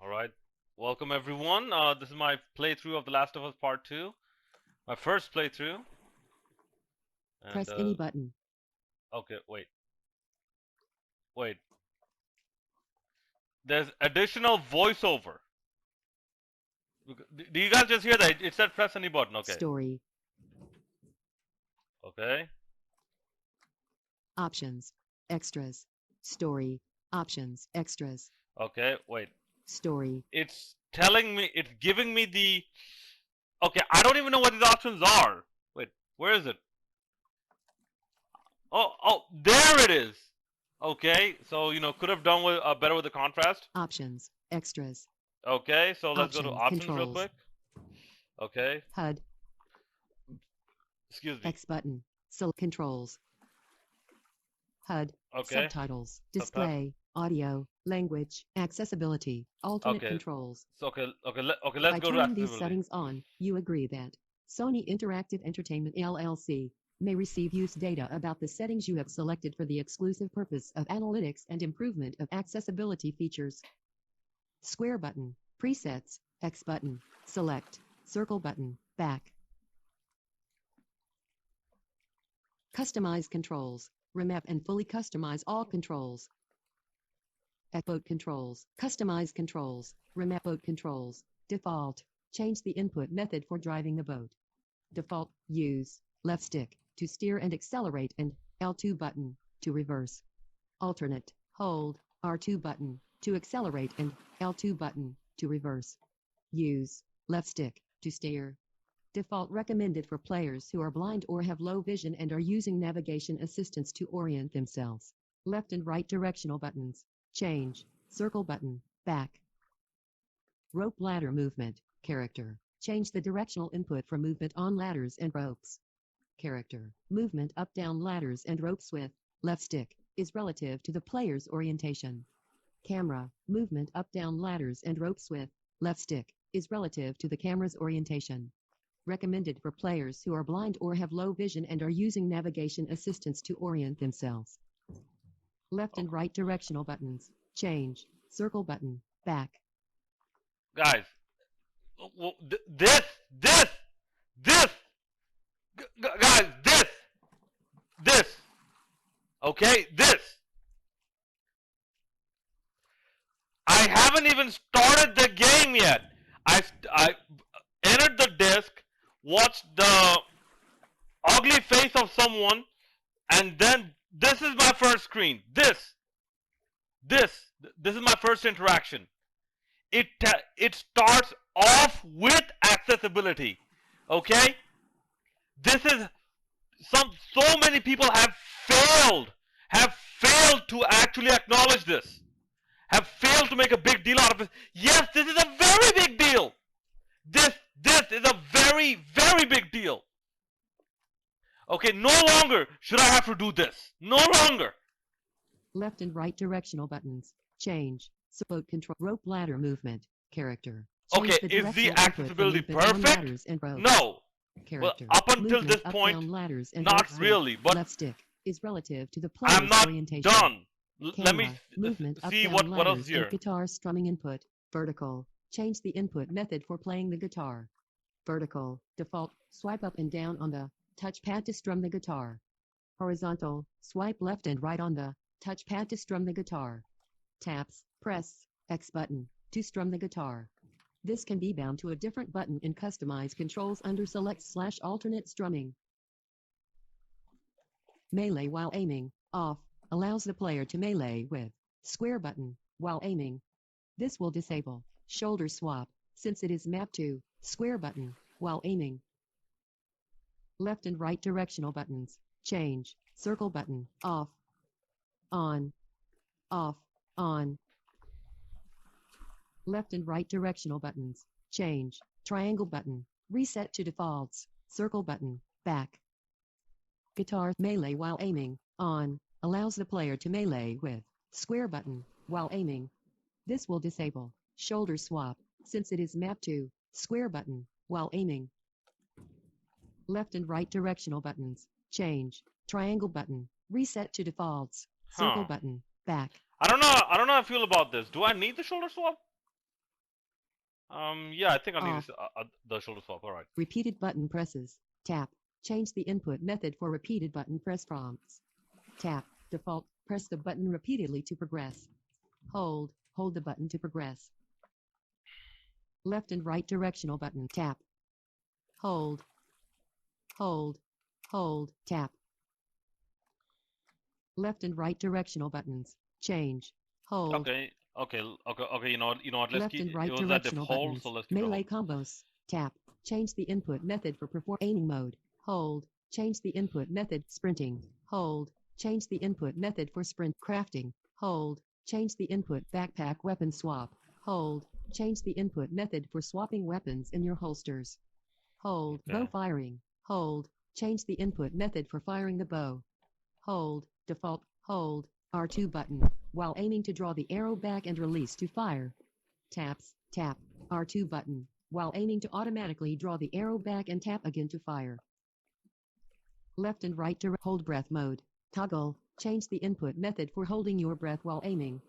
All right. Welcome everyone. This is my playthrough of The Last of Us Part 2. My first playthrough. And Press any button. okay, wait. There's additional voiceover. Do you guys just hear that? It said press any button. Okay. Story. Okay. Options. Extras. Story. Options. Extras. Okay. Wait. Story. It's telling me. It's giving me the. Okay. I don't even know what these options are. Wait. Where is it? Oh, there it is. Okay. So could have done with better with the contrast. Options. Extras. Okay. So let's go to options real Controls. quick. Okay. HUD. Excuse me. X button. Select controls. HUD. Okay. Subtitles. Display. Audio. Language. Accessibility. Alternate controls. So okay. Let's By go to accessibility. turning these settings on, you agree that Sony Interactive Entertainment LLC may receive use data about the settings you have selected for the exclusive purpose of analytics and improvement of accessibility features. Square button. Presets. X button. Select. Circle button. Back. Customize controls. Remap and fully customize all controls. Boat controls. Customize controls. Remap boat controls. Default. Change the input method for driving the boat. Default. Use left stick to steer and accelerate and L2 button to reverse. Alternate. Hold R2 button to accelerate and L2 button to reverse. Use left stick to steer. Default recommended for players who are blind or have low vision and are using navigation assistance to orient themselves. Left and right directional buttons. Change. Circle button. Back. Rope ladder movement. Character. Change the directional input for movement on ladders and ropes. Character. Movement up down ladders and ropes with left stick is relative to the player's orientation. Camera. Movement up down ladders and ropes with left stick is relative to the camera's orientation. Recommended for players who are blind or have low vision and are using navigation assistance to orient themselves. Left and right directional buttons. Change. Circle button. Back. Guys, guys, this. Okay, this. I haven't even started the game yet. I entered the disc, watched the ugly face of someone, and then this is my first screen. This is my first interaction. It starts off with accessibility. Okay? This is so many people have failed to actually acknowledge this. Have failed to make a big deal out of it. Yes, this is a very big deal. This is a very, very big deal. Okay, no longer should I have to do this. No longer. Left and right directional buttons. Change. Boat control. Rope ladder movement. Character. Change Okay, is the accessibility perfect? No. Character. Well, up until this point, not really. But left stick is relative to the player's I'm not orientation. done. Camera, Let me movement see up, down, what else ladders, here. and guitar strumming input. Vertical. Change the input method for playing the guitar. Vertical. Default. Swipe up and down on the touchpad to strum the guitar. Horizontal. Swipe left and right on the touchpad to strum the guitar. Taps. Press X button to strum the guitar. This can be bound to a different button in Customize Controls under Select/Alternate Strumming. Melee while aiming. Off. Allows the player to melee with square button while aiming. This will disable shoulder swap since it is mapped to square button while aiming. Left and right directional buttons. Change. Circle button. Off. On. Off. On. Left and right directional buttons. Change. Triangle button. Reset to defaults. Circle button. Back. Guitar melee while aiming. On. Allows the player to melee with square button while aiming. This will disable shoulder swap since it is mapped to square button while aiming. Left and right directional buttons. Change. Triangle button. Reset to defaults. Circle button. Back. I don't know how I feel about this. Do I need the shoulder swap? Yeah, I think I need Off. the shoulder swap. All right. Repeated button presses. Tap. Change the input method for repeated button press prompts. Tap. Default. Press the button repeatedly to progress. Hold. Hold the button to progress. Left and right directional button. Tap. Hold. Hold. Hold. Tap. Left and right directional buttons. Change. Hold. Okay. You know what? Let's Left keep. and It right was at the directional hold, so buttons. let's keep it Melee hold. combos. Tap. Change the input method for perform aiming mode. Hold. Change the input method sprinting. Hold. Change the input method for sprint crafting. Hold. Change the input backpack weapon swap. Hold. Change the input method for swapping weapons in your holsters. Hold. Bow Okay. firing. Hold. Change the input method for firing the bow. Hold. Default. Hold. R2 button. While aiming to draw the arrow back and release to fire. Taps. Tap. R2 button. While aiming to automatically draw the arrow back and tap again to fire. Left and right to hold breath mode. Toggle. Change the input method for holding your breath while aiming.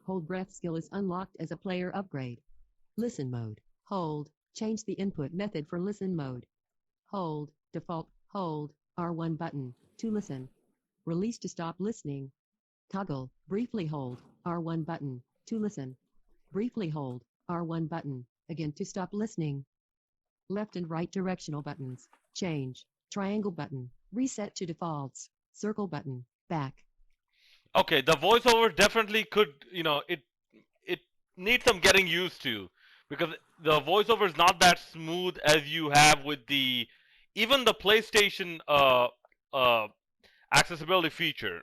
Hold breath skill is unlocked as a player upgrade. Listen mode. Hold. Change the input method for listen mode. Hold. Default. Hold. R1 button. To listen. Release to stop listening. Toggle. Briefly hold. R1 button. To listen. Briefly hold. R1 button. Again to stop listening. Left and right directional buttons. Change. Triangle button. Reset to defaults. Circle button. Back. Okay. The voiceover definitely could. It needs some getting used to, because the voiceover is not that smooth as you have with even the PlayStation uh accessibility feature.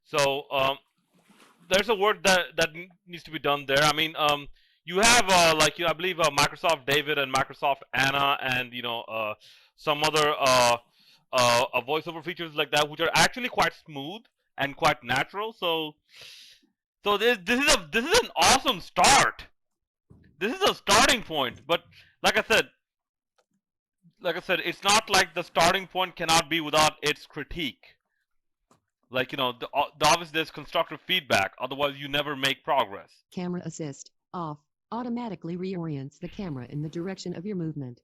So there's a work that needs to be done there. I mean, you have I believe Microsoft David and Microsoft Anna, and some other voiceover features like that, which are actually quite smooth and quite natural. So this is an awesome start. This is a starting point, but like I said, it's not like the starting point cannot be without its critique. Obviously there's constructive feedback. Otherwise, you never make progress. Camera assist. Off. Automatically reorients the camera in the direction of your movement.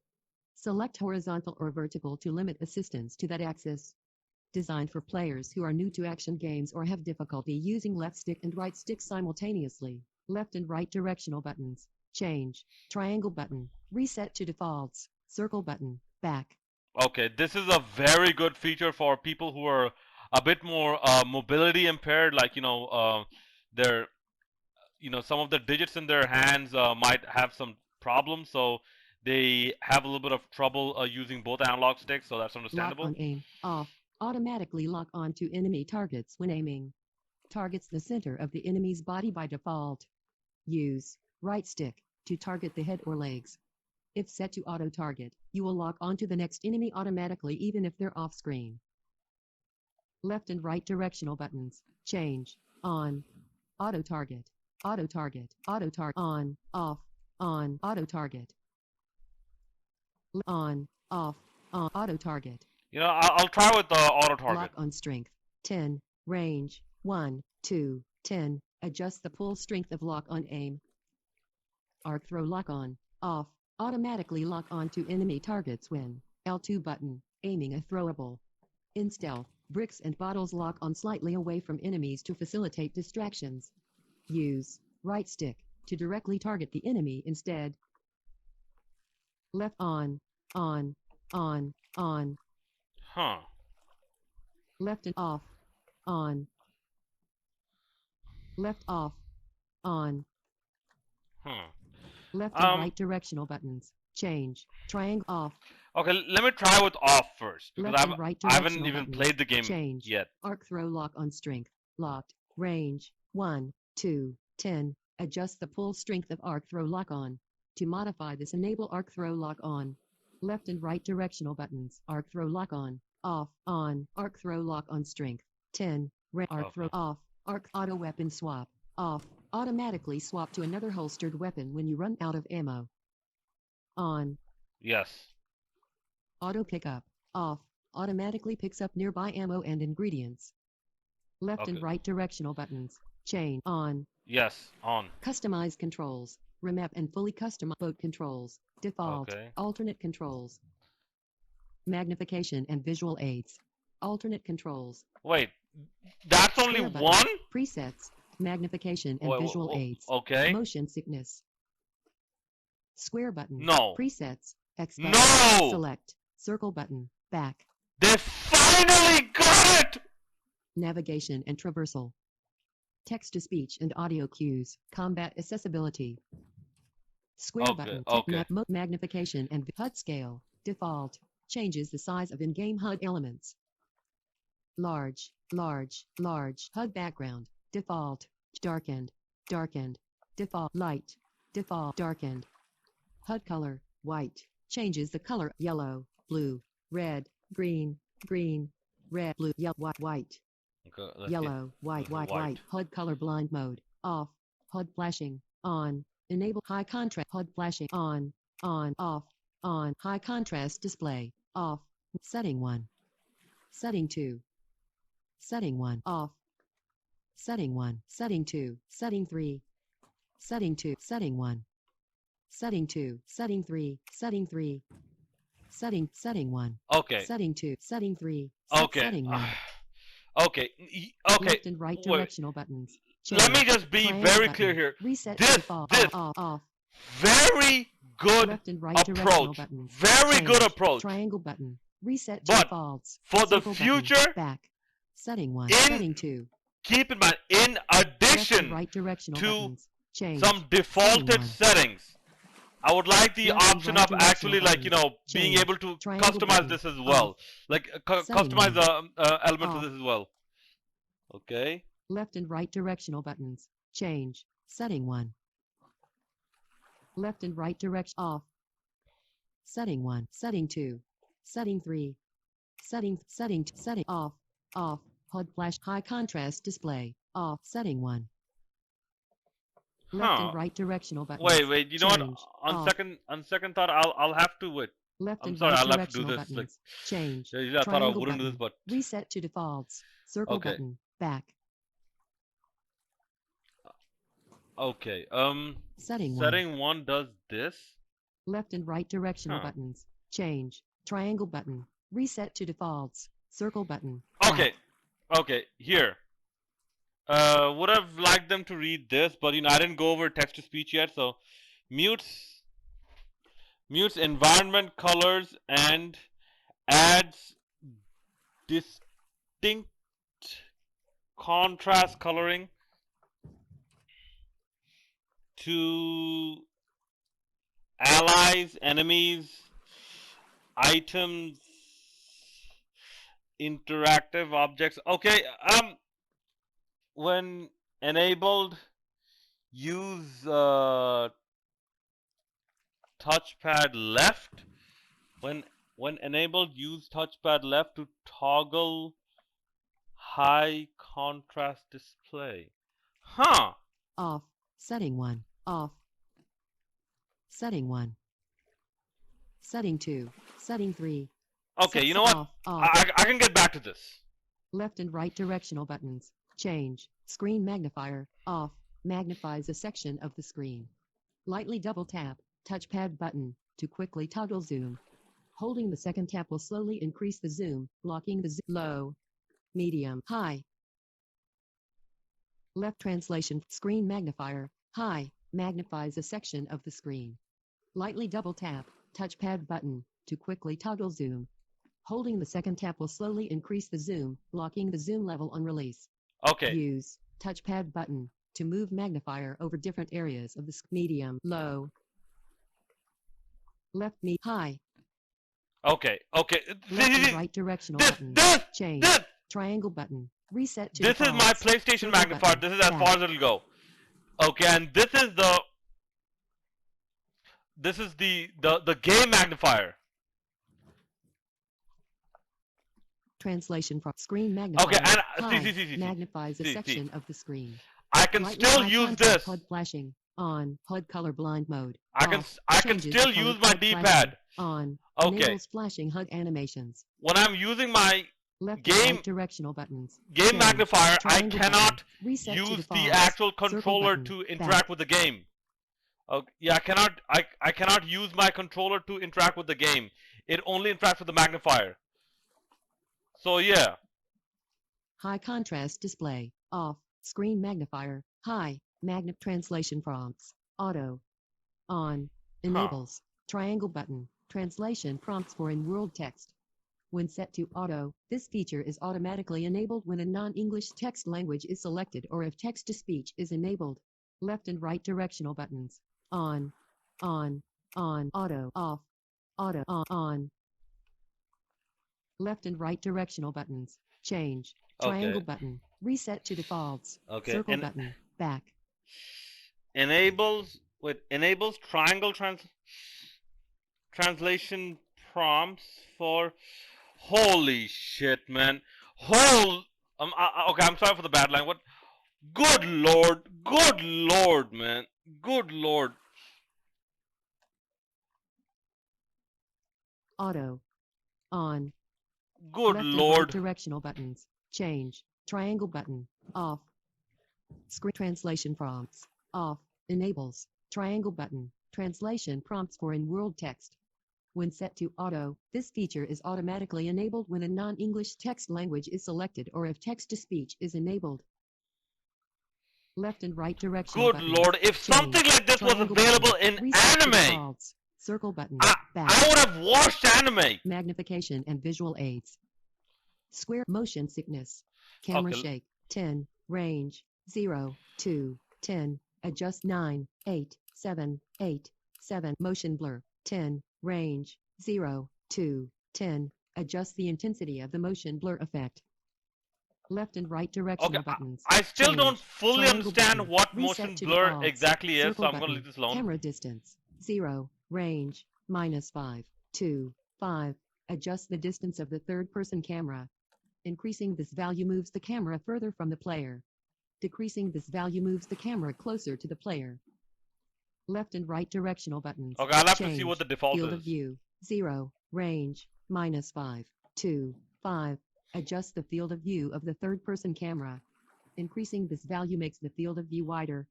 Select horizontal or vertical to limit assistance to that axis. Designed for players who are new to action games or have difficulty using left stick and right stick simultaneously. Left and right directional buttons. Change. Triangle button. Reset to defaults. Circle button. Back. Okay, this is a very good feature for people who are a bit more mobility impaired. Their some of the digits in their hands might have some problems, so they have a little bit of trouble using both analog sticks. So that's Lock understandable. on aim. Off. Automatically lock on to enemy targets when aiming. Targets the center of the enemy's body by default. Use right stick to target the head or legs. If set to auto target, you will lock onto the next enemy automatically even if they're off screen. Left and right directional buttons. Change. On. Auto target. Auto target. Auto target. On. Off. On. Auto target. On. Off. On. Auto target. I'll try with the auto target. Lock on strength. 10. Range. 1, 2, 10. Adjust the pull strength of lock on aim. Arc throw lock on. Off. Automatically lock on to enemy targets when L2 button. Aiming a throwable. In stealth, bricks and bottles lock on slightly away from enemies to facilitate distractions. Use right stick to directly target the enemy instead. Left on. On. Huh. Left and off. On. Left off. On. Left and right directional buttons. Change. Triangle off. Okay, let me try with off first, because Left and right I haven't directional even buttons. played the game Change. yet. Arc throw lock on strength. Locked. Range. 1, 2, 10. Adjust the pull strength of arc throw lock on. To modify this, enable arc throw lock on. Left and right directional buttons. Arc throw lock on. Off. On. Arc throw lock on strength. 10. Arc throw off. Arc auto weapon swap. Off. Automatically swap to another holstered weapon when you run out of ammo. On. Yes. Auto pickup. Off. Automatically picks up nearby ammo and ingredients. Left and right directional buttons. Change. On. Yes, on. Customize controls. Remap and fully customize boat controls. Default. Okay. Alternate controls. Magnification and visual aids. Alternate controls. Wait, that's only Square button. one? Presets. Magnification and Wait, visual aids. okay. Motion sickness. Square button. No. Presets. X button. No! Select. Circle button. Back. They finally got it! Navigation and traversal. Text-to-speech and audio cues. Combat accessibility. Square Okay, button. okay. Magnification and HUD scale. Default. Changes the size of in-game HUD elements. Large, large, large. HUD background. Default. Darkened, darkened. Default. Light. Default. Darkened. HUD color. White. Changes the color. Yellow, blue, red, green, green, red, blue, yellow, white. Okay, let's Yellow, white, white, white. white. HUD color blind mode. Off. HUD flashing. On. Enable high contrast. HUD flashing. On. Off. On. High contrast display. Off. Setting 1. Setting 2. Setting 1. Off. Setting 1. Setting 2. Setting 3. Setting 2. Setting 1. Setting 2. Setting 3. Setting 3. Setting 1. Okay. Setting 2. Setting 3. Okay. Setting 1. Okay. Okay. Left and right Wait. directional buttons. Let me Change. just be Triangle very button. clear here. Reset This- default. this- Off. Very good Left and right directional approach. buttons. Very Change. good approach. Triangle button. Reset But defaults. for the Circle button. future, Back. Setting 1. in Setting 2. keep in mind, in Left and addition right directional to buttons. Change. some defaulted one. settings, I would like the Left and option right of directional actually, like, you know, being Change. able to Triangle customize button. this as well. Like, Setting customize one. the element to Off. this as well. Okay. Left and right directional buttons. Change. Setting 1. Left and right direction off. Setting 1. Setting 2. Setting 3. Setting off. Off. HUD flash high contrast display. Off. Setting 1. Left Huh. and right directional buttons. Wait. You know what? Change. On Off. second thought, I'll have to wait. Left I'm and sorry, right I'll have to do directional this. Like, buttons. Change. usually I thought I Triangle wouldn't do this, button. but Reset to defaults. Circle Okay. button. Back. okay. Setting 1. Setting 1 does this. Left and right directional Huh. buttons. Change. Triangle button. Reset to defaults. Circle button. Okay. Okay. Here. Would have liked them to read this, but I didn't go over text to speech yet, so mutes environment colors and adds distinct contrast coloring to allies, enemies, items, interactive objects. Okay, when enabled, use touchpad left. When enabled, use touchpad left to toggle high contrast display. Huh. Off. Setting 1. Off. Setting 1. Setting 2. Setting 3. Okay, you know what? Off. I can get back to this. Left and right directional buttons. Change. Screen magnifier. Off. Magnifies a section of the screen. Lightly double tap. Touchpad button to quickly toggle zoom. Holding the second tap will slowly increase the zoom, blocking the low, medium, high. Left translation. Screen magnifier. High. Magnifies a section of the screen. Lightly double tap. Touchpad button to quickly toggle zoom. Holding the second tap will slowly increase the zoom, blocking the zoom level on release. Okay. Use touchpad button to move magnifier over different areas of the medium, low, left, high. Okay. Left and right directional This, buttons. this, Change. this. Triangle button. Reset to This is my defaults. PlayStation Circle magnifier. button. This is as Back. far as it'll go. Okay, and this is the game magnifier. Translation from screen magnifier. Okay, and high. see. Magnifies a See. section of the screen. I can Lightly still high use contrast this. HUD flashing. On. HUD color blind mode. I can Off. Changes still the color use my HUD D-pad. flashing. On. Okay. Enables flashing HUD animations. When I'm using my Left and Game right directional buttons. Game Change. Magnifier, I Triangle button. cannot Reset to use the defaults. actual Circle controller button. to Back. interact with the game. Yeah, I cannot use my controller to interact with the game. It only interacts with the magnifier. So yeah. High contrast display. Off. Screen magnifier. High. Translation prompts. Auto. On. Enables. Triangle button. Translation prompts for in-world text. When set to auto, this feature is automatically enabled when a non-English text language is selected or if text-to-speech is enabled. Left and right directional buttons. On. Auto. Off. Auto. On. Left and right directional buttons. Change. Triangle Okay. button. Reset to defaults. Okay. Circle And button. Back. enables triangle translation prompts for. Holy shit, man. Okay, I'm sorry for the bad line. What? Good lord, man. Good lord. Auto. On. Good Left and right lord. directional buttons. Change. Triangle button. Off. Screen translation prompts. Off. Enables. Triangle button. Translation prompts for in-world text. When set to auto, this feature is automatically enabled when a non-English text language is selected or if text-to-speech is enabled. Left and right directional Good buttons. lord. If Change. something like this was Triangle available button. in Reset to anime, defaults. Circle button. I Back. would have watched anime. Magnification and visual aids. Square motion sickness. Camera Okay. shake. 10. Range. 0, 2, 10. Adjust 9, 8, 7, 8, 7. Motion blur. 10. Range. 0, 2, 10. Adjust the intensity of the motion blur effect. Left and right Okay, directional buttons. I still Change. don't fully Triangle understand button. what Reset motion to blur defaults. exactly is, Circle so I'm gonna button. leave this alone. Camera distance. 0. Range. -5, 2, 5. Adjust the distance of the third-person camera. Increasing this value moves the camera further from the player. Decreasing this value moves the camera closer to the player. Left and right directional buttons. Okay, I'll have to see Change. what the default Field is. of view. 0. Range. -5, 2, 5. Adjust the field of view of the third-person camera. Increasing this value makes the field of view wider.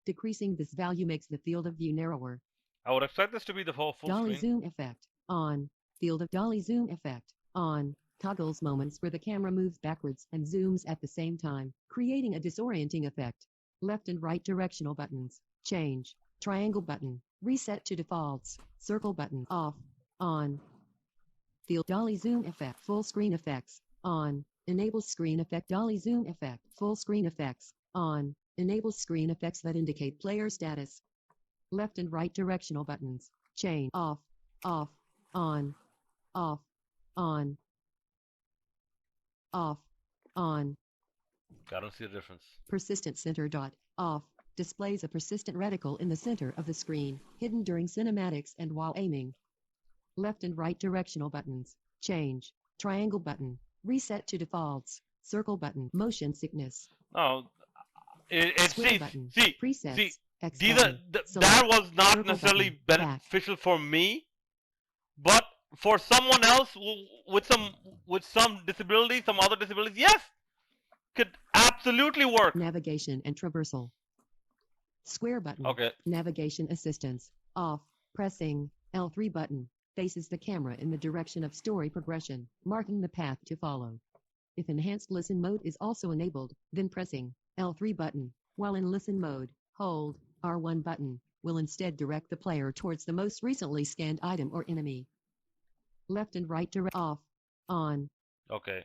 Decreasing this value makes the field of view narrower. I would expect this to be the full Dolly screen. zoom effect. On. Field of dolly zoom effect. On. Toggles moments where the camera moves backwards and zooms at the same time, creating a disorienting effect. Left and right directional buttons. Change. Triangle button. Reset to defaults. Circle button. Off. On. Field dolly zoom effect. Full screen effects. On. Enables screen effect. Dolly zoom effect. Full screen effects. On. Enables screen effects that indicate player status. Left and right directional buttons. Change. Off. Off. On. Off. On. Off. On. I don't see the difference. Persistent center dot. Off. Displays a persistent reticle in the center of the screen, hidden during cinematics and while aiming. Left and right directional buttons. Change. Triangle button. Reset to defaults. Circle button. Motion sickness. Oh, Square button. Presets. see, X these button. that was not Circle necessarily button. Back. beneficial for me, but for someone else with some disability, some other disabilities, yes, could absolutely work. Navigation and traversal. Square button. Okay. Navigation assistance. Off. Pressing L3 button. Faces the camera in the direction of story progression, marking the path to follow. If enhanced listen mode is also enabled, then pressing L3 button, while in listen mode, hold R1 button, will instead direct the player towards the most recently scanned item or enemy. Left and right direct off. On. Okay.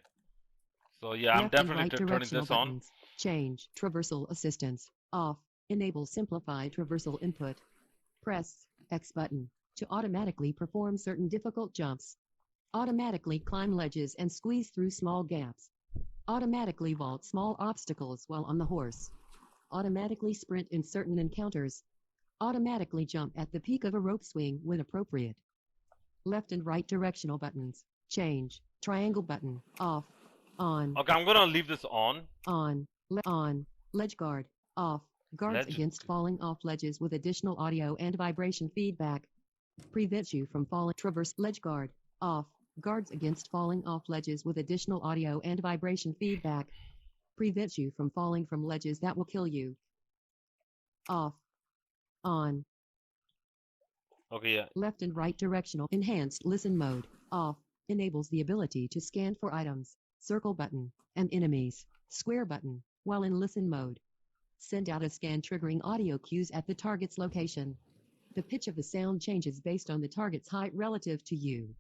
So yeah, I'm Left and definitely right turning directional this on. buttons. Change. Traversal assistance. Off. Enable simplified traversal input. Press X button to automatically perform certain difficult jumps. Automatically climb ledges and squeeze through small gaps. Automatically vault small obstacles while on the horse. Automatically sprint in certain encounters. Automatically jump at the peak of a rope swing when appropriate. Left and right directional buttons. Change. Triangle button. Off. On. Okay, I'm gonna leave this on. On. On. Ledge guard. Off. Guards Ledge- against falling off ledges with additional audio and vibration feedback. Prevents you from falling. Traverse ledge guard. Off. Guards against falling off ledges with additional audio and vibration feedback. Prevents you from falling from ledges that will kill you. Off. On. Okay, yeah. Left and right directional. Enhanced listen mode. Off. Enables the ability to scan for items. Circle button. And enemies. Square button. While in listen mode. Send out a scan triggering audio cues at the target's location. The pitch of the sound changes based on the target's height relative to you.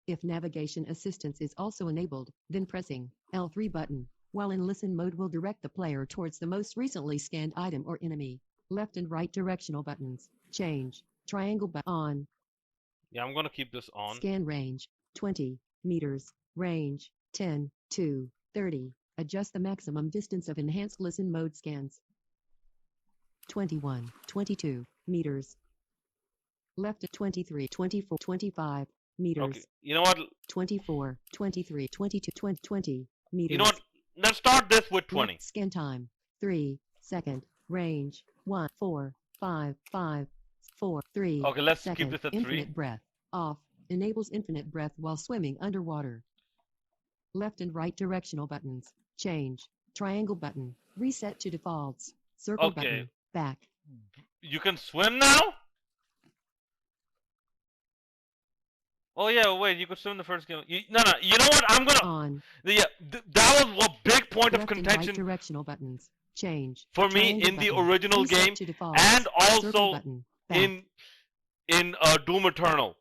If navigation assistance is also enabled, then pressing L3 button while in listen mode will direct the player towards the most recently scanned item or enemy. Left and right directional buttons. Change. Triangle button on. Yeah, I'm gonna keep this on. Scan range 20 meters. Range 10 to 30. Adjust the maximum distance of enhanced listen mode scans. 21, 22 meters. Left at 23, 24, 25 meters. Okay, you know what? 24, 23, 22, 20 meters. You know what? Let's start this with 20. Left scan time 3 second. Range 1, 4, 5, 5, 4, 3. Okay, let's second. keep this at 3. Infinite breath off. Enables infinite breath while swimming underwater. Left and right directional buttons. Change. Triangle button. Reset to defaults. Circle Okay. button. Back. You can swim now? Oh yeah, wait, you could swim the first game. No, you know what? I'm gonna. On. Yeah, that was a big point of Left and contention right directional buttons. Change. for me Triangle in the button. original Reset game to defaults. and Circle also button. Back. in Doom Eternal.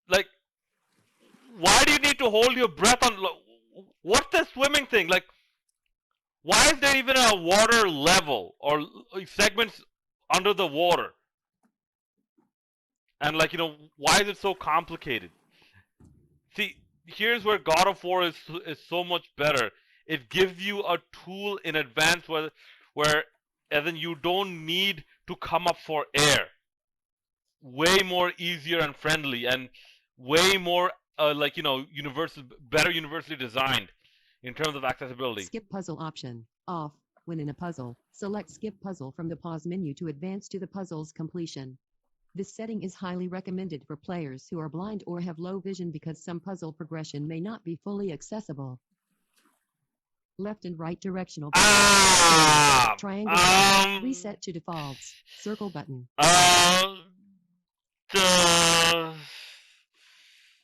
Like, why do you need to hold your breath on? What's the swimming thing? Like, why is there even a water level or segments under the water? And like, why is it so complicated? See, here's where God of War is so much better. It gives you a tool in advance where as in you don't need to come up for air. Way more easier and friendly and way more better universally designed in terms of accessibility. Skip puzzle option. Off. When in a puzzle, select skip puzzle from the pause menu to advance to the puzzle's completion. This setting is highly recommended for players who are blind or have low vision because some puzzle progression may not be fully accessible. Left and right directional buttons. Triangle button. Reset to defaults. Circle button.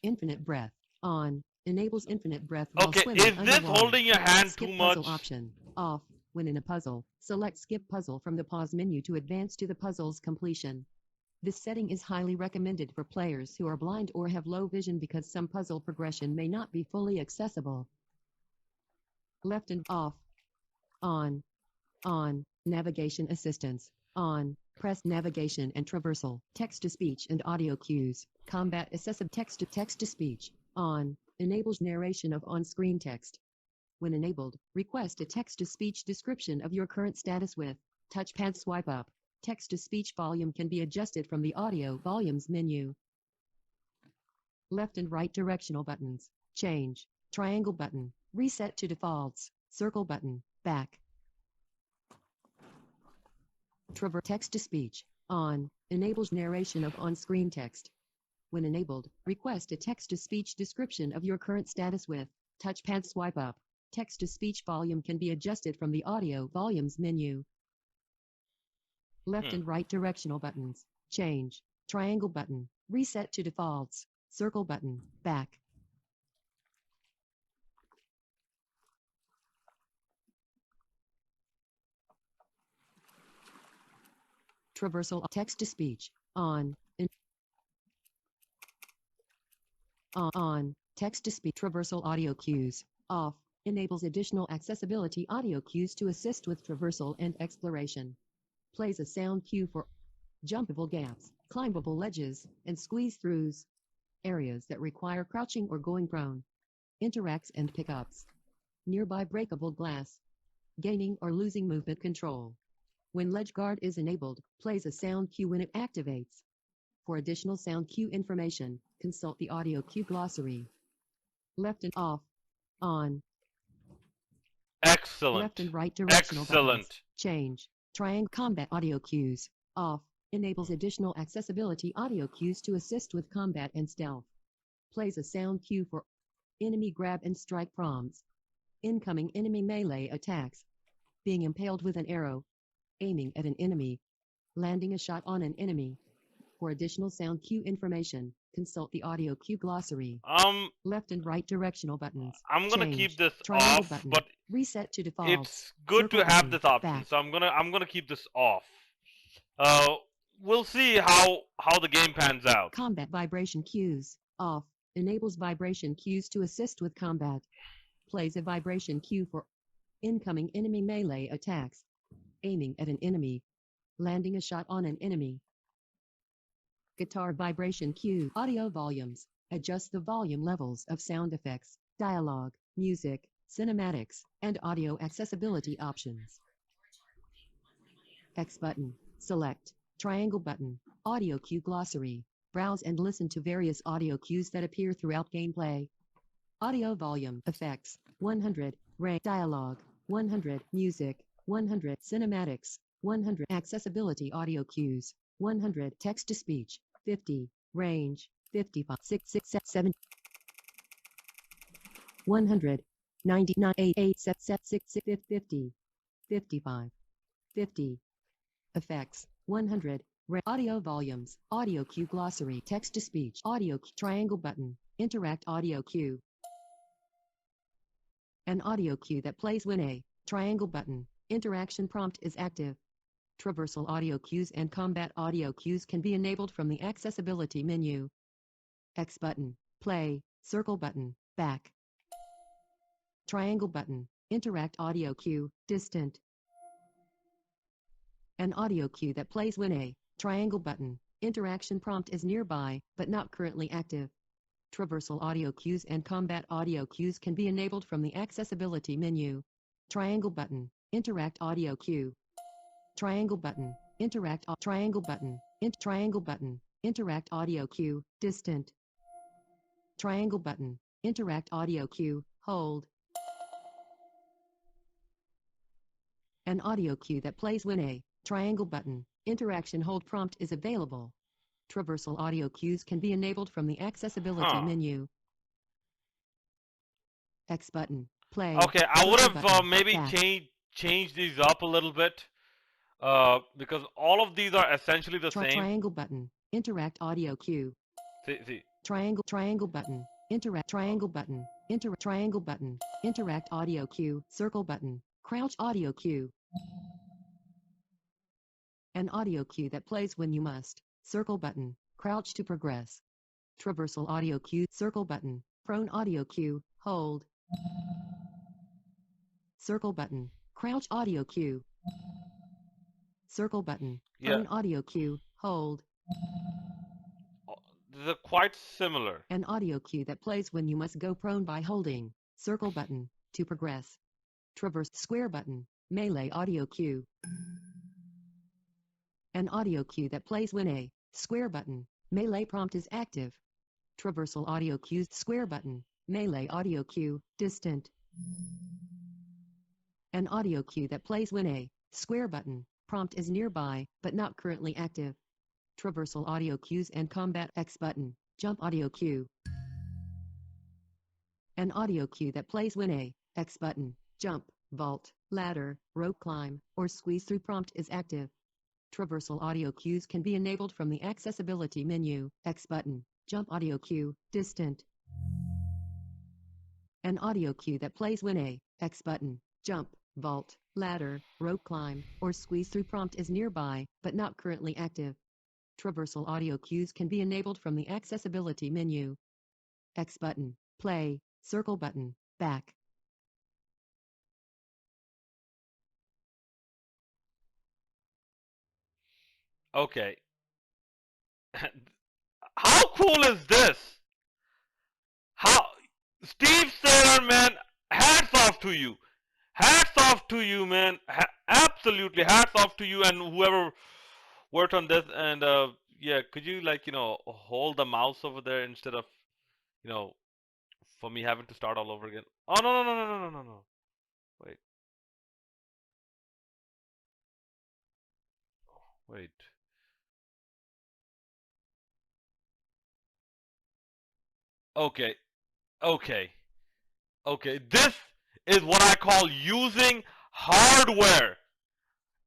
Infinite breath. On. Enables infinite breath while Okay, swimming is this underwater. holding your hand Skip too much? puzzle option. Off. When in a puzzle, select skip puzzle from the pause menu to advance to the puzzle's completion. This setting is highly recommended for players who are blind or have low vision because some puzzle progression may not be fully accessible. Left and off. On. On. Navigation assistance. On. Press navigation and traversal. Text-to-speech and audio cues. Combat accessible text-to-speech. On. Enables narration of on-screen text. When enabled, request a text-to-speech description of your current status with touchpad swipe up. Text-to-speech volume can be adjusted from the audio volumes menu. Left and right directional buttons. Change. Triangle button. Reset to defaults. Circle button. Back. Traverse text-to-speech. On. Enables narration of on-screen text. When enabled, request a text-to-speech description of your current status with touchpad swipe up. Text-to-speech volume can be adjusted from the audio volumes menu. Left and right directional buttons. Change. Triangle button. Reset to defaults. Circle button. Back. Traversal text-to-speech. On. On. Text-to-speech. Traversal audio cues. Off. Enables additional accessibility audio cues to assist with traversal and exploration. Plays a sound cue for jumpable gaps, climbable ledges, and squeeze-throughs. Areas that require crouching or going prone. Interacts and pickups. Nearby breakable glass. Gaining or losing movement control. When ledge guard is enabled, plays a sound cue when it activates. For additional sound cue information, consult the audio cue glossary. Left and off. On. Excellent. Left and right directional Excellent. buttons. Change. Triangle combat audio cues. Off. Enables additional accessibility audio cues to assist with combat and stealth. Plays a sound cue for enemy grab and strike prompts. Incoming enemy melee attacks. Being impaled with an arrow. Aiming at an enemy. Landing a shot on an enemy. For additional sound cue information, consult the audio cue glossary. Um, Left and right directional buttons. I'm gonna keep Change. this Triangle off, button. but Reset to defaults. it's good Circle to have button. this option, Back. so I'm gonna keep this off. Uh, we'll see how the game pans out. Combat vibration cues. Off. Enables vibration cues to assist with combat. Plays a vibration cue for incoming enemy melee attacks. Aiming at an enemy. Landing a shot on an enemy. Guitar vibration cue. Audio volumes. Adjust the volume levels of sound effects, dialogue, music, cinematics, and audio accessibility options. X button. Select. Triangle button. Audio cue glossary. Browse and listen to various audio cues that appear throughout gameplay. Audio volume. Effects. 100. Range. Dialogue. 100. Music. 100. Cinematics. 100. Accessibility audio cues. 100. Text to speech. 50. Range. 55. 6, 6, 7. 100. 99. 8, 8, 7, 6, 6, 50. 55. 50. Effects. 100. Audio volumes. Audio cue glossary. Text to speech. Audio triangle button. Interact audio cue. An audio cue that plays when a triangle button interaction prompt is active. Traversal audio cues and combat audio cues can be enabled from the accessibility menu. X button. Play. Circle button. Back. Triangle button. Interact audio cue. Distant. An audio cue that plays when a triangle button interaction prompt is nearby, but not currently active. Traversal audio cues and combat audio cues can be enabled from the accessibility menu. Triangle button. Interact audio cue. Triangle button. Interact triangle button. Triangle button. Interact audio cue. Distant. Triangle button. Interact audio cue. Hold. An audio cue that plays when a triangle button interaction hold prompt is available. Traversal audio cues can be enabled from the accessibility menu. X button. Play. Okay, I would have button, maybe back. changed these up a little bit, because all of these are essentially the same. Triangle button. Interact audio cue. See. Triangle button. Interact triangle button. Triangle button. Interact audio cue. Circle button. Crouch audio cue. An audio cue that plays when you must. Circle button. Crouch to progress. Traversal audio cue. Circle button. Prone audio cue. Hold. Circle button. Crouch audio cue. Circle button. Prone audio cue. Hold. They're quite similar. An audio cue that plays when you must go prone by holding. Circle button. To progress. Traverse square button. Melee audio cue. An audio cue that plays when a square button melee prompt is active. Traversal audio cues square button melee audio cue distant. An audio cue that plays when a square button prompt is nearby but not currently active. Traversal audio cues and combat X button jump audio cue. An audio cue that plays when a X button jump, vault, ladder, rope climb, or squeeze through prompt is active. Traversal audio cues can be enabled from the accessibility menu. X button. Jump audio cue. Distant. An audio cue that plays when a X button. Jump, vault, ladder, rope climb, or squeeze through prompt is nearby, but not currently active. Traversal audio cues can be enabled from the accessibility menu. X button. Play. Circle button. Back. Okay. How cool is this? How, Steve Sayer, man, hats off to you. Hats off to you, man. Absolutely, hats off to you and whoever worked on this. And yeah, could you hold the mouse over there instead of you know for me having to start all over again? Oh no. Wait. Wait. Okay, okay, okay. This is what I call using hardware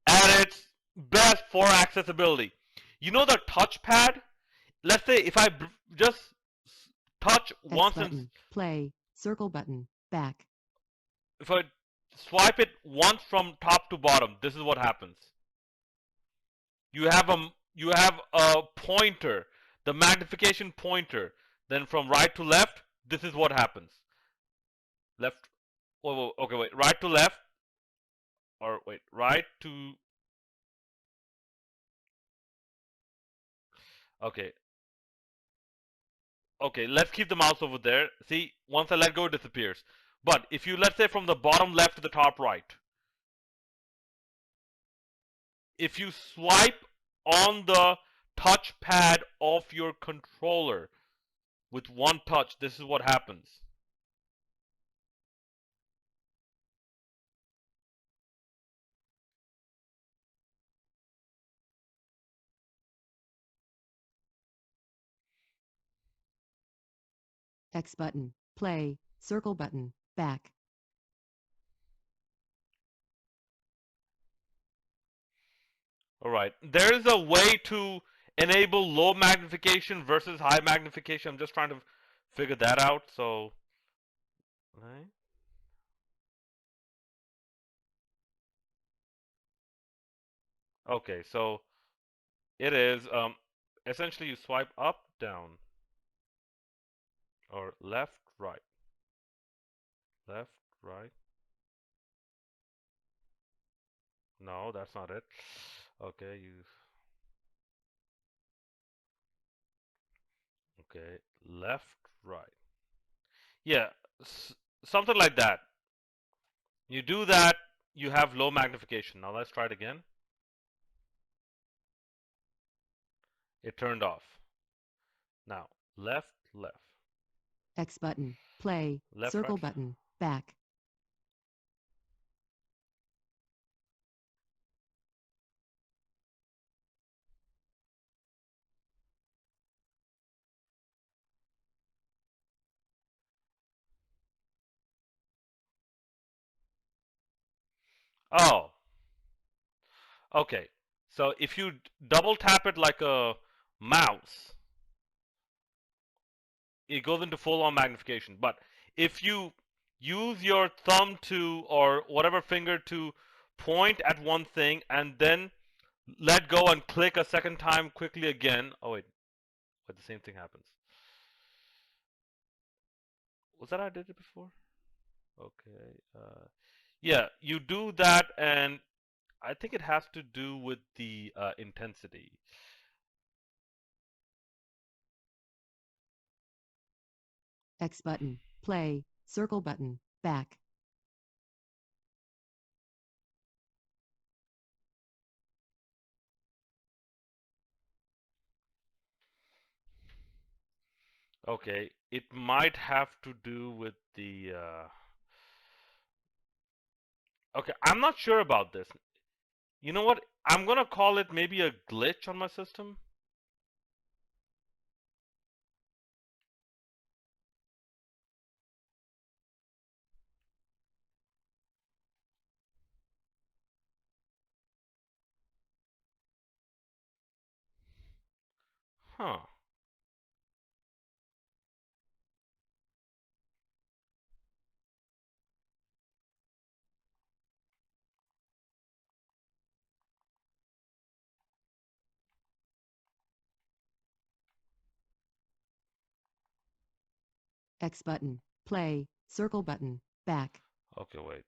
at its best for accessibility. You know the touchpad? Let's say if I just touch X once and button, play, circle button, back. if I swipe it once from top to bottom, this is what happens. You have a pointer, the magnification pointer. Then from right to left, this is what happens. Left. Oh, okay, wait. Right to left, or wait, right to. Okay, okay. Let's keep the mouse over there. See, once I let go, it disappears. But if you, let's say, from the bottom left to the top right, if you swipe on the touchpad of your controller with one touch, this is what happens. X button, play, circle button, back. All right. There is a way to enable low magnification versus high magnification. I'm just trying to figure that out. So, right. Okay. So it is essentially you swipe up, down, or left, right, left, right. No, that's not it. Okay. You okay? Left, right. Yeah. Something like that. You do that, you have low magnification. Now let's try it again. It turned off. Now, left, left, X button, play, left, right. circle button, back. Oh, okay. So if you double tap it like a mouse, it goes into full on magnification. But if you use your thumb to or whatever finger to point at one thing and then let go and click a second time quickly again. Oh wait, but the same thing happens. Was that how I did it before? Okay. Yeah, you do that, and I think it has to do with the intensity. X button, play, circle button, back. Okay, it might have to do with the. Okay, I'm not sure about this. You know what? I'm gonna call it maybe a glitch on my system. Huh. X button, play, circle button, back. Okay, wait.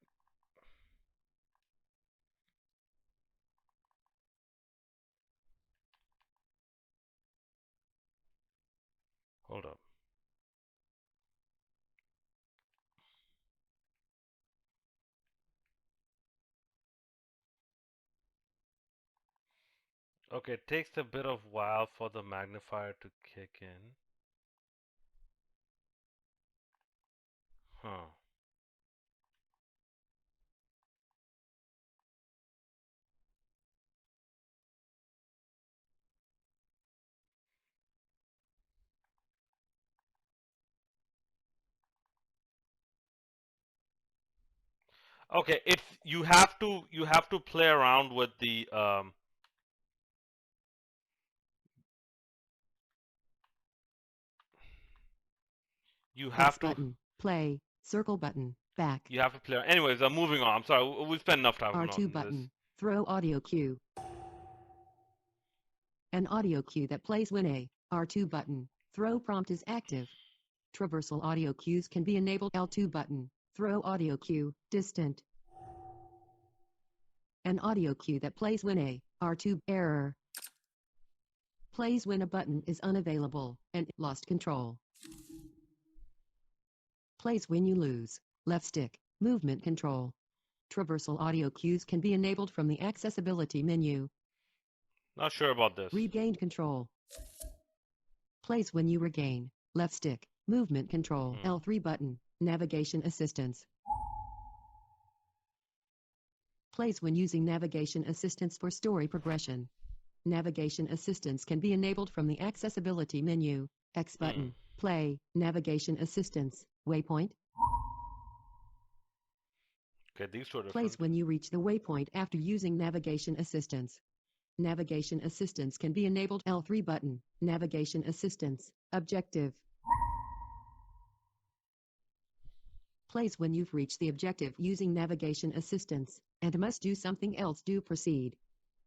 Hold up. Okay, it takes a bit of while for the magnifier to kick in. Huh. Okay, it's you have to play around with the you X have to button, play, circle button, back, you have to play. Anyways, I'm moving on. I'm sorry. We spent enough time R2 on this. button, throw audio cue. An audio cue that plays when a R2 button, throw prompt is active. Traversal audio cues can be enabled. L2 button, throw audio cue, distant. An audio cue that plays when a R2 error plays when a button is unavailable and lost control. Plays when you lose left stick movement control. Traversal audio cues can be enabled from the accessibility menu. Not sure about this. Regained control. Plays when you regain left stick movement control. L3 button, navigation assistance. Plays when using navigation assistance for story progression. Navigation assistance can be enabled from the accessibility menu. X button, play, navigation assistance, waypoint. Okay, these two are Plays different. when you reach the waypoint after using navigation assistance. Navigation assistance can be enabled. L3 button, navigation assistance, objective. Plays when you've reached the objective using navigation assistance, and must do something else. Do proceed.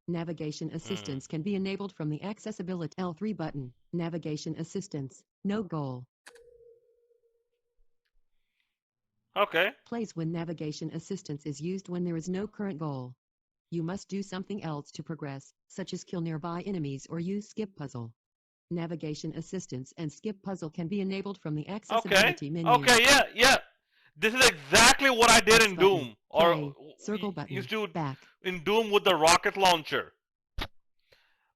Navigation assistance can be enabled from the accessibility L3 button, navigation assistance, no goal. Okay. Plays when navigation assistance is used when there is no current goal. You must do something else to progress, such as kill nearby enemies or use skip puzzle. Navigation assistance and skip puzzle can be enabled from the Okay. accessibility menu. Okay. Yeah. Yeah. This is exactly what I did X in button, Doom, or play, circle used button, to back. in Doom with the rocket launcher.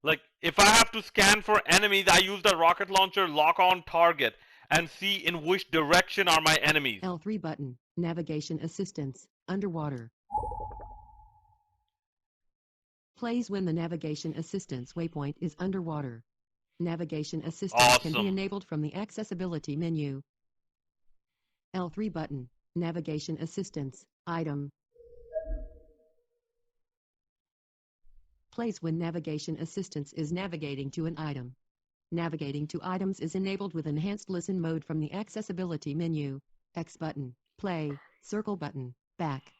Like if I have to scan for enemies, I use the rocket launcher, lock on target, and see in which direction are my enemies. L3 button, navigation assistance, underwater. Plays when the navigation assistance waypoint is underwater. Navigation assistance can be Awesome. enabled from the accessibility menu. L3 button, navigation assistance, item. Plays when navigation assistance is navigating to an item. Navigating to items is enabled with enhanced listen mode from the accessibility menu. X button, play, circle button, back.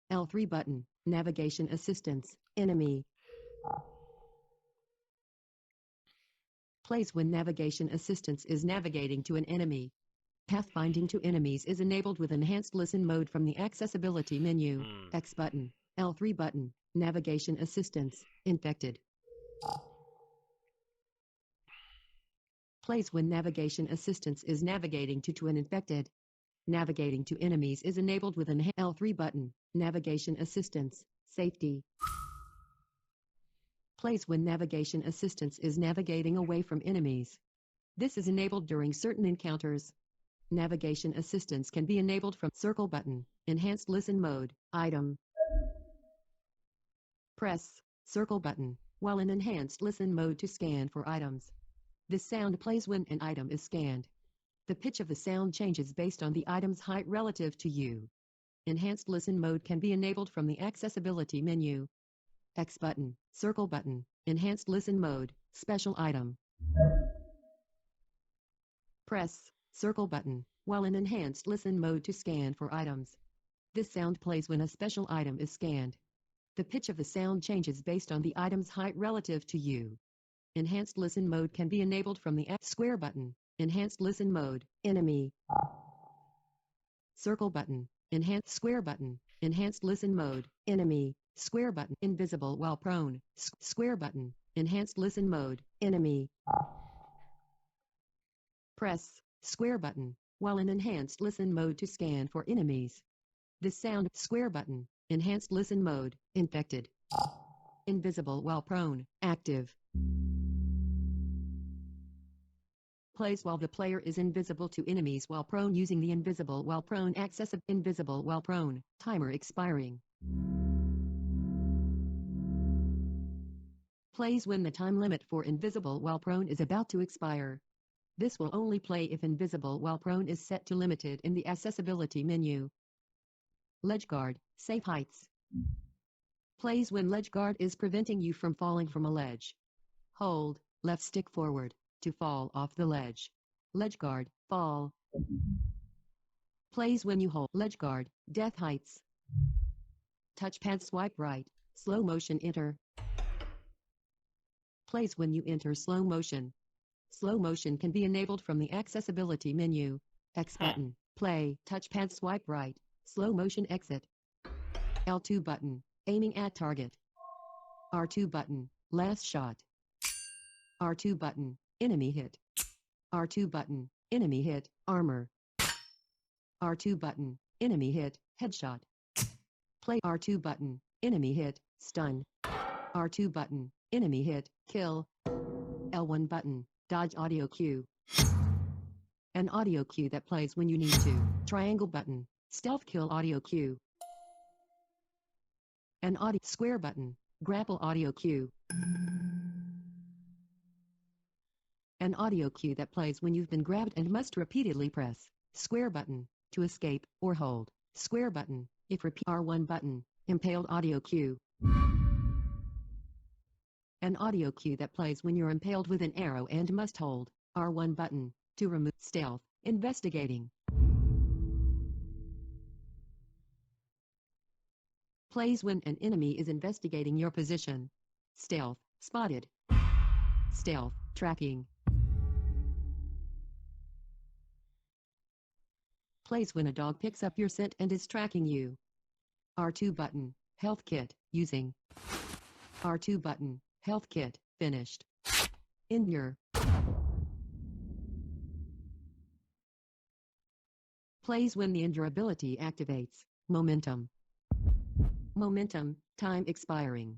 L3 button, navigation assistance, enemy. Plays when navigation assistance is navigating to an enemy. Pathfinding to enemies is enabled with enhanced listen mode from the accessibility menu. X button, L3 button, navigation assistance, infected. Plays when navigation assistance is navigating to an infected. Navigating to enemies is enabled with an L3 button, navigation assistance, safety. Plays when navigation assistance is navigating away from enemies. This is enabled during certain encounters. Navigation assistance can be enabled from circle button, enhanced listen mode, item. Press circle button while in enhanced listen mode to scan for items. This sound plays when an item is scanned. The pitch of the sound changes based on the item's height relative to you. Enhanced listen mode can be enabled from the accessibility menu. X button, circle button, enhanced listen mode, special item. Press circle button while in enhanced listen mode to scan for items. This sound plays when a special item is scanned. The pitch of the sound changes based on the item's height relative to you. Enhanced listen mode can be enabled from the square button, enhanced listen mode, enemy. Circle button, enhanced square button, enhanced listen mode, enemy, square button, invisible while prone, square button, enhanced listen mode, enemy. Press square button while in enhanced listen mode to scan for enemies. This sound square button, enhanced listen mode, infected. Invisible while prone, active. Plays while the player is invisible to enemies while prone using the invisible while prone access of invisible while prone, timer expiring. Plays when the time limit for invisible while prone is about to expire. This will only play if invisible while prone is set to limited in the accessibility menu. Ledge guard, safe heights. Plays when ledge guard is preventing you from falling from a ledge. Hold, left stick forward, to fall off the ledge. Ledge guard, fall. Plays when you hold ledge guard, death heights. Touchpad swipe right, slow motion enter. Plays when you enter slow motion. Slow motion can be enabled from the accessibility menu. X button, play, touchpad swipe right, slow motion exit. L2 button, aiming at target. R2 button, last shot. R2 button, enemy hit. R2 button, enemy hit, armor. R2 button, enemy hit, headshot. Play R2 button, enemy hit, stun. R2 button, enemy hit, kill. L1 button, dodge audio cue. An audio cue that plays when you need to. Triangle button, stealth kill audio cue. An audio square button, grapple audio cue. An audio cue that plays when you've been grabbed and must repeatedly press square button to escape or hold square button if repeat. R1 button, impaled audio cue. An audio cue that plays when you're impaled with an arrow and must hold R1 button to remove stealth, investigating. Plays when an enemy is investigating your position. Stealth, spotted. Stealth, tracking. Plays when a dog picks up your scent and is tracking you. R2 button, health kit, using. R2 button, health kit, finished. In your. Plays when the endurability activates. Momentum. Momentum, time expiring.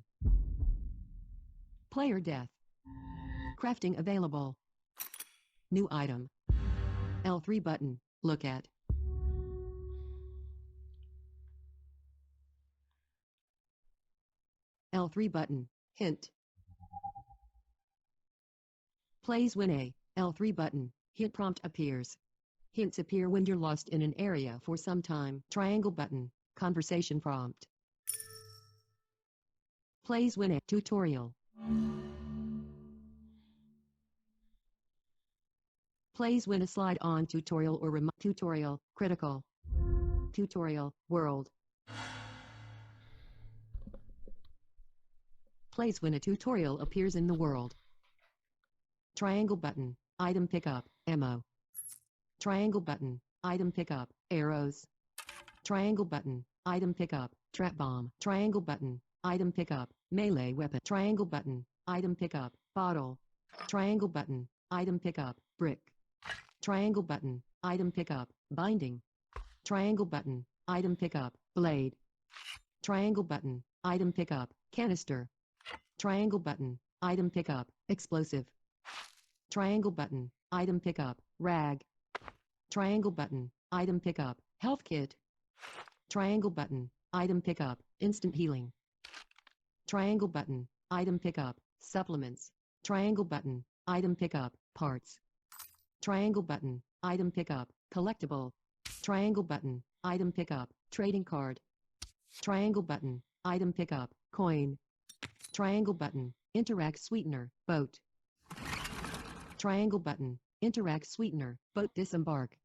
Player death. Crafting available. New item. L3 button, look at. L3 button, hint. Plays when a L3 button, hint prompt appears. Hints appear when you're lost in an area for some time. Triangle button, conversation prompt. Plays when a tutorial. Plays when a slide on tutorial or remote tutorial, critical. Tutorial, world. Plays when a tutorial appears in the world. Triangle button, item pickup, ammo. Triangle button, item pickup, arrows. Triangle button, item pickup, trap bomb. Triangle button, item pickup, melee weapon. Triangle button, item pickup, bottle. Triangle button, item pickup, brick. Triangle button, item pickup, binding. Triangle button, item pickup, blade. Triangle button, item pickup, canister. Triangle button, item pickup, explosive. Triangle button, item pickup, rag. Triangle button, item pickup, health kit. Triangle button, item pickup, instant healing. Triangle button, item pickup, supplements. Triangle button, item pickup, parts. Triangle button, item pickup, collectible. Triangle button, item pickup, trading card. Triangle button, item pickup, coin. Triangle button, interact sweetener, boat. Triangle button, interact sweetener, boat disembark.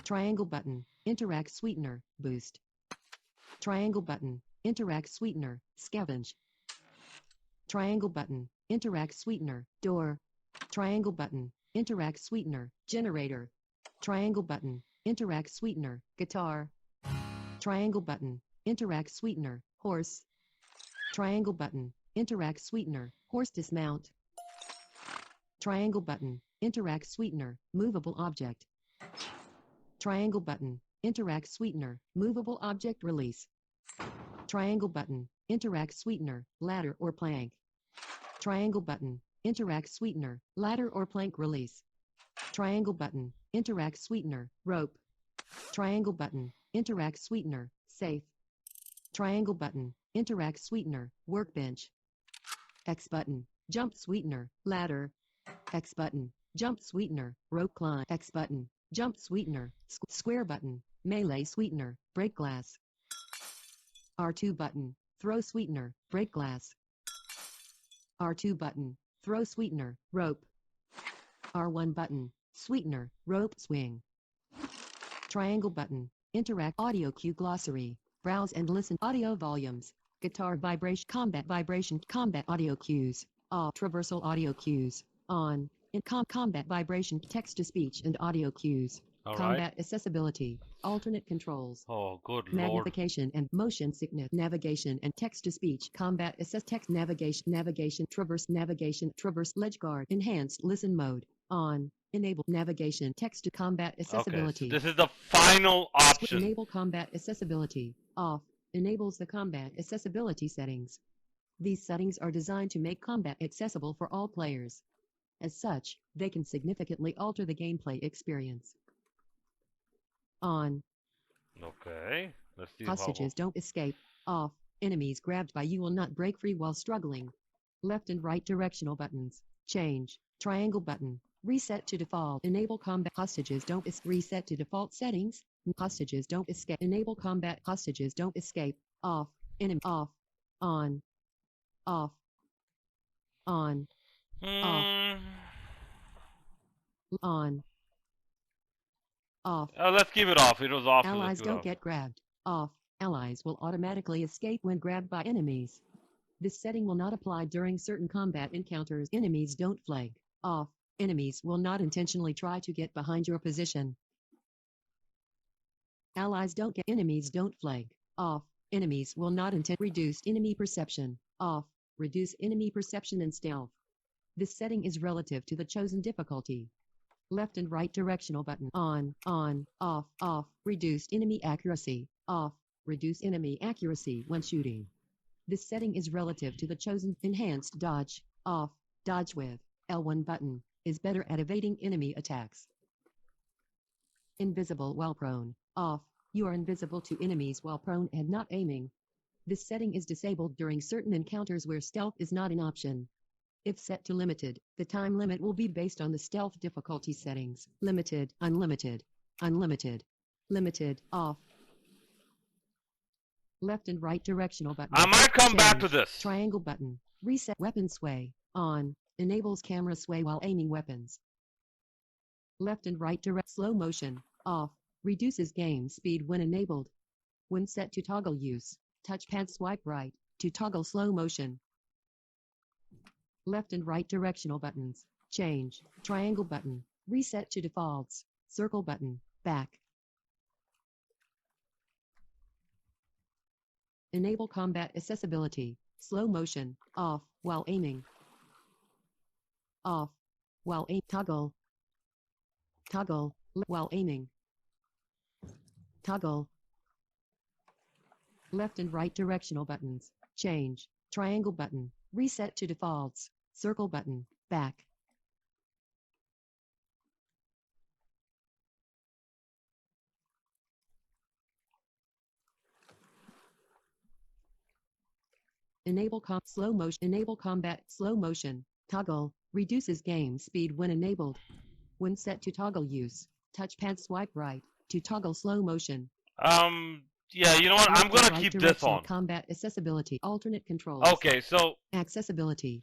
Triangle button, interact sweetener, boost. Triangle button, interact sweetener, scavenge. Triangle button, interact sweetener, door. Triangle button, interact sweetener, generator. Triangle button, interact sweetener, guitar. Triangle button, interact sweetener, horse. Triangle button, interact sweetener, horse dismount. Triangle button, interact sweetener, movable object. Triangle button, interact sweetener, movable object release. Triangle button, interact sweetener, ladder or plank. Triangle button, interact sweetener, ladder or plank release. Triangle button, interact sweetener, rope. Triangle button, interact sweetener, safe. Triangle button, interact sweetener, workbench. X button, jump sweetener, ladder. X button, jump sweetener, rope climb. X button, jump sweetener, square button, Melee sweetener, break glass. R2 button, throw sweetener, break glass. R2 button, throw sweetener, rope. R1 button, sweetener, rope swing. Triangle button, interact audio cue glossary. Browse and listen audio volumes. Guitar vibration, combat audio cues. Off, traversal audio cues. On, in combat vibration, text to speech and audio cues. All right. Combat accessibility, alternate controls. Oh, good lord. Magnification and motion sickness, navigation and text to speech, combat assess text navigation, traverse ledge guard, enhanced listen mode, on, enable navigation, text to combat Okay, so accessibility. this is the final option. Enable combat accessibility, off, enables the combat accessibility settings. These settings are designed to make combat accessible for all players. As such, they can significantly alter the gameplay experience. On. Okay, let's see Hostages don't escape. Off. Enemies grabbed by you will not break free while struggling. Left and right directional buttons. Change. Triangle button. Reset to default. Enable combat. Hostages don't reset to default settings. Hostages don't escape. Enable combat. Hostages don't escape. Off. Enemy. Off. On. Off. On. how. On. Off. Let's keep it off. It was off. So let's Allies keep it don't off. get grabbed. Off. Allies will automatically escape when grabbed by enemies. This setting will not apply during certain combat encounters. Enemies don't flag. Off. Enemies will not intentionally try to get behind your position. Allies don't get. Enemies don't flag. Off. Enemies will not intend. Reduced enemy perception. Off. Reduce enemy perception and stealth. This setting is relative to the chosen difficulty. Left and right directional button. On, off, off. Reduced enemy accuracy. Off. Reduce enemy accuracy when shooting. This setting is relative to the chosen. Enhanced dodge. Off. Dodge with L1 button is better at evading enemy attacks. Invisible while prone. Off. You are invisible to enemies while prone and not aiming. This setting is disabled during certain encounters where stealth is not an option. If set to limited, the time limit will be based on the stealth difficulty settings. Limited, unlimited, unlimited, limited, off. Left and right directional button. I might come back to Change. this. Triangle button. Reset weapon sway. On. Enables camera sway while aiming weapons. Left and right direct slow motion. Off. Reduces game speed when enabled. When set to toggle use, touchpad swipe right to toggle slow motion. Left and right directional buttons. Change. Triangle button. Reset to defaults. Circle button. Back. Enable combat accessibility. Slow motion. Off while aiming. Off while aim. Toggle. Toggle while aiming. Toggle. Left and right directional buttons. Change. Triangle button. Reset to defaults. Circle button. Back. Enable slow motion. Enable combat slow motion. Toggle. Reduces game speed when enabled. When set to toggle use, touchpad swipe right to toggle slow motion. Yeah, you know what? I'm gonna keep this on. Combat accessibility. Alternate controls. Okay, so Accessibility.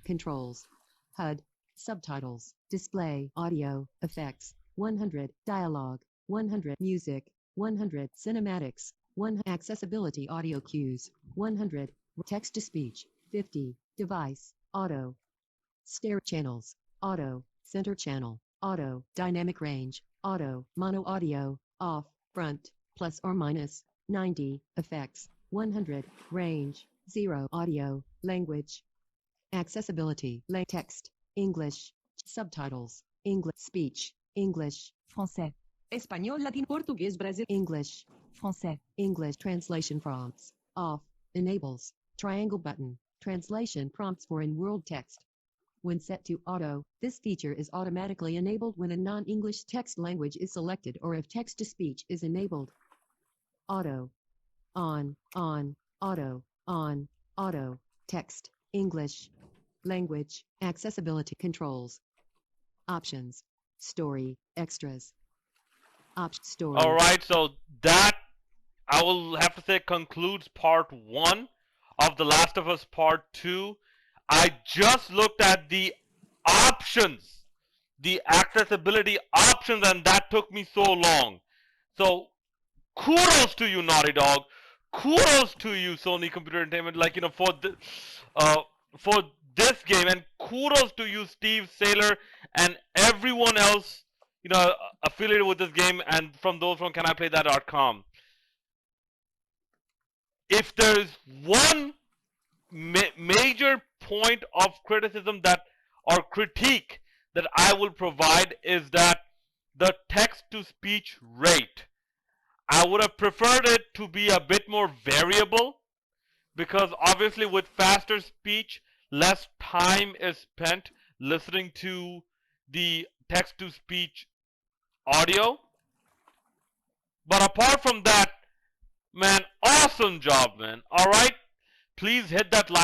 Controls. HUD. Subtitles. Display. Audio. Effects. 100. Dialogue. 100. Music. 100. Cinematics. 1. Accessibility audio cues. 100. Text to speech. 50. Device. Auto. Stereo channels. Auto. Center channel. Auto. Dynamic range. Auto. Mono audio. Off. Front. Plus or minus. 90. Effects. 100. Range. 0. Audio. Language. Accessibility. Text. English. Subtitles. English. Speech. English. Français. Espagnol, latin, português, Brasil. English. Français. English. Translation prompts. Off. Enables. Triangle button. Translation prompts for in-world text. When set to auto, this feature is automatically enabled when a non-English text language is selected or if text-to-speech is enabled. Auto. On, auto, text, English. Language, accessibility controls. Options. Story, extras. Story. Alright, so that, I will have to say, concludes part 1 of The Last of Us Part 2. I just looked at the options, the accessibility options, and that took me so long. So kudos to you, Naughty Dog. Kudos to you, Sony Computer Entertainment. Like, for this game, and kudos to you, Steve Saylor, and everyone else, affiliated with this game, and from those from CanIPlayThat.com. If there is one major point of criticism or critique that I will provide, is that the text-to-speech rate. I would have preferred it to be a bit more variable, because obviously with faster speech, less time is spent listening to the text-to-speech audio. But apart from that, man, awesome job, man. Alright? Please hit that like.